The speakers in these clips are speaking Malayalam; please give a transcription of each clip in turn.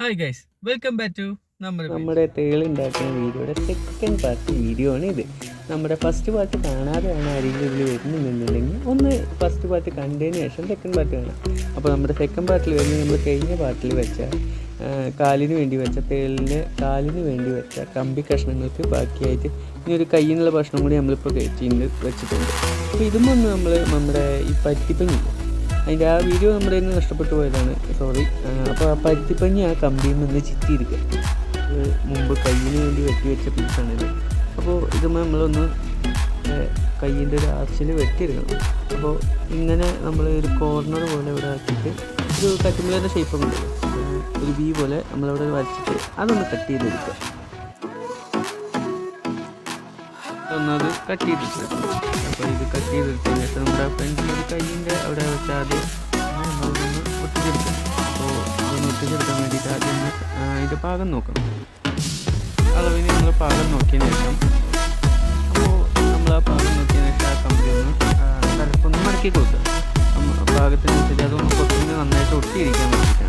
Hi guys, welcome back to നമ്മുടെ തേളുണ്ടാക്കുന്ന വീഡിയോയുടെ സെക്കൻഡ് പാർട്ട് വീഡിയോ ആണ് ഇത്. നമ്മുടെ ഫസ്റ്റ് പാർട്ട് കാണാതെയാണ് ആരെങ്കിലും ഇതിൽ വരുന്നുണ്ടെന്നുണ്ടെങ്കിൽ ഒന്ന് ഫസ്റ്റ് പാർട്ട് കണ്ടതിന് ശേഷം സെക്കൻഡ് പാർട്ട് കാണാം. അപ്പോൾ നമ്മുടെ സെക്കൻഡ് പാർട്ടിൽ വരുന്നത് നമ്മൾ കഴിഞ്ഞ പാർട്ടിൽ വെച്ച കാലിന് വേണ്ടി വെച്ച കാലിന് വേണ്ടി വെച്ച കമ്പി കഷ്ണങ്ങൾക്ക് ബാക്കിയായിട്ട് ഇനി ഒരു കയ്യിനുള്ള ഭക്ഷണം കൂടി നമ്മളിപ്പോൾ വെച്ചിട്ടുണ്ട്. അപ്പോൾ ഇതുമൊന്ന് നമ്മുടെ ഈ പറ്റിപ്പഞ്ഞി, അതിൻ്റെ ആ വീഡിയോ നമ്മുടെ നിന്ന് നഷ്ടപ്പെട്ടു പോയതാണ്, സോറി. അപ്പോൾ ആ പരുത്തിപ്പഞ്ഞി ആ കമ്പിയിൽ നിന്ന് ചിറ്റിയിരിക്കുക. മുമ്പ് കയ്യിന് വേണ്ടി വെച്ച പീസാണിത്. അപ്പോൾ ഇതുമ്പോൾ നമ്മളൊന്ന് കയ്യിൻ്റെ ഒരു ആർച്ചിൽ വെട്ടിയെടുക്കണം. അപ്പോൾ ഇങ്ങനെ നമ്മൾ ഒരു കോർണർ പോലെ ഇവിടെ ആക്കിയിട്ട് ഒരു കറ്റുമ്പലയുടെ ഷേപ്പൊക്കെ ഉണ്ടല്ലോ, ഒരു ബി പോലെ നമ്മളവിടെ വരച്ചിട്ട് അതൊന്ന് കട്ട് ചെയ്തെടുക്കുക. ഒന്നത് കട്ട് ചെയ്തെടുക്കുക. അപ്പോൾ ഇത് കട്ട് ചെയ്തെടുത്തതിന് ശേഷം നമ്മുടെ ഫ്രണ്ടിലൊരു കയ്യിൻ്റെ അവിടെ വെച്ചാൽ ആദ്യം നമ്മളൊന്ന് ഒട്ടിച്ചെടുക്കണം. അപ്പോൾ അതൊന്ന് ഒട്ടിച്ചെടുക്കാൻ വേണ്ടിയിട്ട് ആദ്യം അതിൻ്റെ പാകം നോക്കണം. അളവിന് നമ്മൾ പാകം നോക്കിയതിന് ശേഷം ആ പാകം നോക്കിയതിന് ശേഷം ആ കമ്പി ഒന്ന് തലപ്പൊന്ന് മടക്കി കൊടുക്കുക. പാകത്തിനനുസരിച്ച് അതൊന്ന് കുറച്ചൊന്ന് നന്നായിട്ട് ഒട്ടിയിരിക്കാൻ വേണ്ടിയിട്ടാണ്.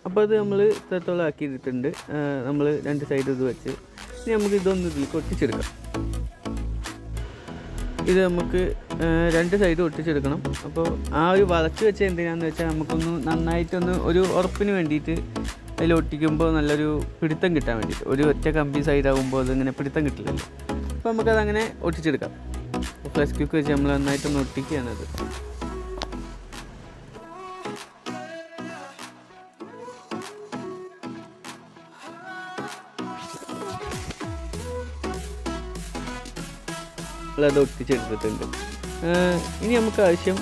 അപ്പോൾ അത് നമ്മൾ ഇത്രത്തോളം ആക്കിയിട്ടുണ്ട്. നമ്മൾ രണ്ട് സൈഡ് ഇത് വെച്ച് ഇനി നമുക്ക് ഇതൊന്ന് ഇതിലേക്ക് ഒട്ടിച്ചെടുക്കാം. ഇത് നമുക്ക് രണ്ട് സൈഡ് ഒട്ടിച്ചെടുക്കണം. അപ്പോൾ ആ ഒരു വളച്ച് വെച്ച് എന്തിനാണെന്ന് വെച്ചാൽ നമുക്കൊന്ന് നന്നായിട്ടൊന്ന് ഒരു ഉറപ്പിന് വേണ്ടിയിട്ട് അതിൽ ഒട്ടിക്കുമ്പോൾ നല്ലൊരു പിടുത്തം കിട്ടാൻ വേണ്ടിയിട്ട്. ഒരു ഒറ്റ കമ്പി സൈഡാകുമ്പോൾ അതിങ്ങനെ പിടുത്തം കിട്ടില്ലല്ലോ. അപ്പോൾ നമുക്കതങ്ങനെ ഒട്ടിച്ചെടുക്കാം. ഫ്ലഷ് ക്യൂക്ക് വെച്ച് നമ്മൾ നന്നായിട്ടൊന്ന് ഒട്ടിക്കുകയാണത്. അത് ഒട്ടിച്ചെടുത്തിട്ടുണ്ട്. ഇനി നമുക്ക് ആവശ്യം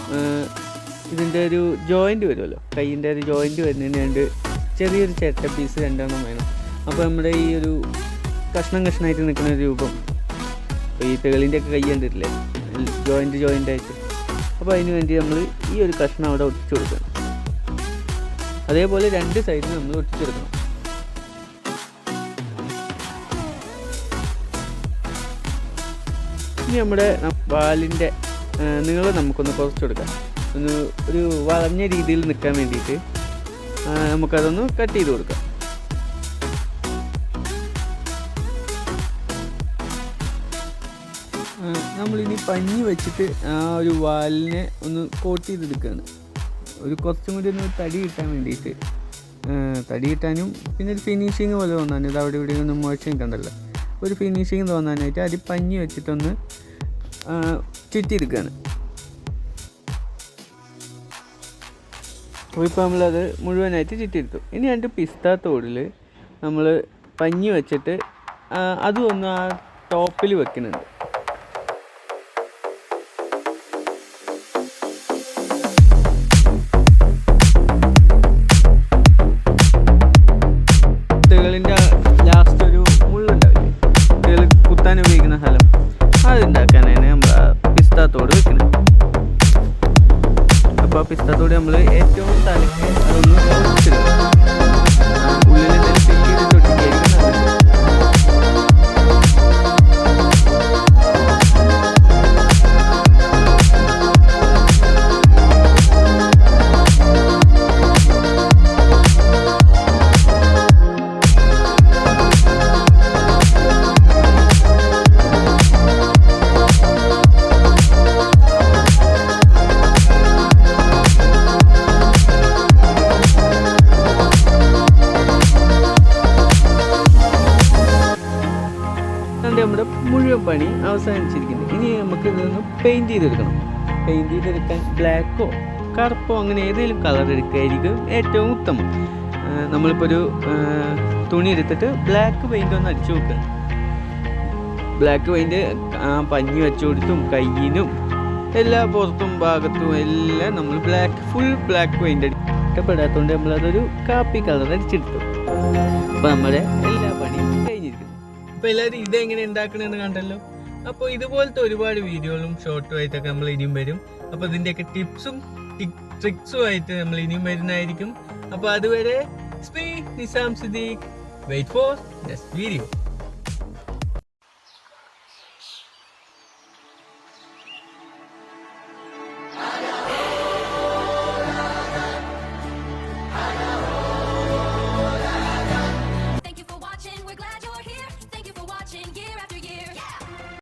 ഇതിൻ്റെ ഒരു ജോയിൻറ്റ് വരുമല്ലോ, കയ്യിൻ്റെ ഒരു ജോയിൻറ്റ് വരുന്നതിന് വേണ്ടി ചെറിയൊരു ചിരട്ട പീസ് രണ്ടെണ്ണം വേണം. അപ്പോൾ നമ്മുടെ ഈ ഒരു കഷ്ണമായിട്ട് നിൽക്കുന്ന ഒരു രൂപം, ഈ തേളിൻ്റെ ഒക്കെ കൈ കണ്ടിട്ടില്ലേ, ജോയിൻ്റായിട്ട്. അപ്പോൾ അതിന് വേണ്ടി നമ്മൾ ഈ ഒരു കഷ്ണം അവിടെ ഒട്ടിച്ചു കൊടുക്കണം. അതേപോലെ രണ്ട് സൈഡിൽ നമ്മൾ ഒട്ടിച്ചെടുക്കണം. ഇനി നമ്മുടെ വാലിൻ്റെ നീളം നമുക്കൊന്ന് കുറച്ചെടുക്കാം. ഒരു വളഞ്ഞ രീതിയിൽ നിൽക്കാൻ വേണ്ടിയിട്ട് നമുക്കതൊന്ന് കട്ട് ചെയ്ത് കൊടുക്കാം. നമ്മളിനി പഞ്ഞി വെച്ചിട്ട് ആ ഒരു വാലിനെ ഒന്ന് കോട്ട് ചെയ്തെടുക്കുകയാണ്. കുറച്ചും കൂടി ഒന്ന് തടി കിട്ടാൻ വേണ്ടിയിട്ട്, തടി കിട്ടാനും പിന്നെ ഒരു ഫിനിഷിങ് പോലെ തോന്നാൻ, ഇത് അവിടെ ഇവിടെ ഒന്നും മോശം കണ്ടല്ലോ, ഒരു ഫിനിഷിങ് തോന്നാനായിട്ട് അരി പഞ്ഞി വെച്ചിട്ടൊന്ന് ചുറ്റിയെടുക്കുകയാണ്. അപ്പോൾ ഇപ്പോൾ നമ്മളത് മുഴുവനായിട്ട് ചുറ്റിയെടുത്തു. ഇനി രണ്ട് പിസ്ത തോടിൽ നമ്മൾ പഞ്ഞി വെച്ചിട്ട് അതും ഒന്ന് ആ ടോപ്പിൽ വെക്കുന്നുണ്ട്. തേളിൻ്റെ ലാസ്റ്റ് ഒരു മുള്ളുണ്ടാവില്ലേ, തേൾ കുത്താൻ ഉപയോഗിക്കുന്ന സ്ഥലം, അതുണ്ടാക്കാനാണ് നമ്മൾ പിസ്താത്തോട് വെക്കുന്നത്. അപ്പോൾ ആ പിസ്താത്തോട് നമ്മൾ ഏറ്റവും തലയ്ക്ക് അതൊന്ന് ഒട്ടിച്ചെടുക്കും. ഉള്ളിൽ എന്തെങ്കിലും ഫില്ല് ചെയ്തിട്ട് ഒട്ടിക്കുകയായിരിക്കും നല്ലത്. നമ്മുടെ മുഴുവൻ പണി അവസാനിച്ചിരിക്കുന്നു. ഇനി നമുക്ക് ഇതൊന്ന് പെയിൻറ്റ് ചെയ്തെടുക്കണം. പെയിൻറ്റ് ചെയ്തെടുക്കാൻ ബ്ലാക്കോ കറുപ്പോ അങ്ങനെ ഏതെങ്കിലും കളർ എടുക്കുകയായിരിക്കും ഏറ്റവും ഉത്തമം. നമ്മളിപ്പോൾ ഒരു തുണി എടുത്തിട്ട് ബ്ലാക്ക് പെയിൻ്റ് ഒന്ന് അടിച്ചു നോക്കുക. ബ്ലാക്ക് പെയിൻറ്റ് പഞ്ഞി വെച്ചു കൊടുത്തും കയ്യിനും എല്ലാ പുറത്തും ഭാഗത്തും എല്ലാം നമ്മൾ ഫുൾ ബ്ലാക്ക് പെയിൻ്റ് ഇഷ്ടപ്പെടാത്തതുകൊണ്ട് നമ്മളതൊരു കാപ്പി കളർ അടിച്ചെടുത്തു. അപ്പോൾ നമ്മുടെ എല്ലാ പണിയും കഴിഞ്ഞിരിക്കുന്നു. അപ്പോൾ എല്ലാവരും ഇതെങ്ങനെ ഉണ്ടാക്കണമെന്ന് കണ്ടല്ലോ. അപ്പോൾ ഇതുപോലത്തെ ഒരുപാട് വീഡിയോകളും ഷോർട്ടും ആയിട്ടൊക്കെ നമ്മൾ ഇനിയും വരും. അപ്പോൾ ഇതിൻ്റെയൊക്കെ ടിപ്സും ട്രിക്സും ആയിട്ട് നമ്മൾ ഇനിയും വരുന്നതായിരിക്കും. അപ്പോൾ അതുവരെ Nizam Siddique, wait for next video.